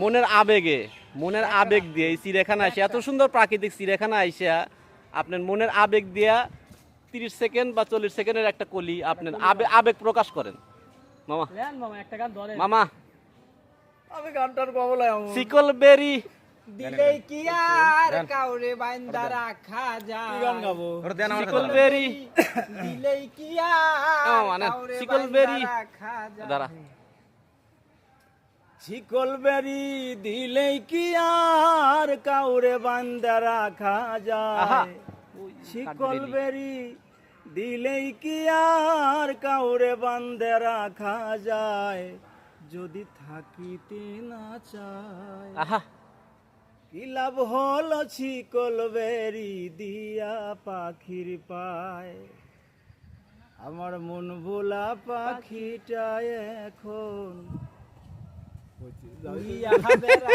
মনের আবেগ দিয়ে এই চিড়িয়াখানা আসে, এত সুন্দর প্রাকৃতিক চিড়িয়াখানা আইসা আপনার মনের আবেগ দিয়া 30 সেকেন্ড বা 40 সেকেন্ডের একটা কলি আপনার আবেগ প্রকাশ করেন। মামা একটা গান ধরে মামা আমি গানটার কবলায় শিকল বেরি দিলেই কি আর কাউরে বাইন্দা রাখা যায়। গান গাবো শিকল বেরি দিলেই কি মানে আর কাউরে শিকল বাইন্দা বেরি রাখা যায়। দাঁড়া শিকল বেরি দিলেই কি আর কাউরে বান্দা রাখা আহা। যায়। শিকল বেরি দিলেই কি আর কাউরে বান্দা রাখা যায়। যদি থাকিতে না চায় আহা কি লাভ হলো শিকল বেরি দিয়া পাখির পায়। আমার মন ভোলা পাখিটা এখন উড়িয়া বেড়া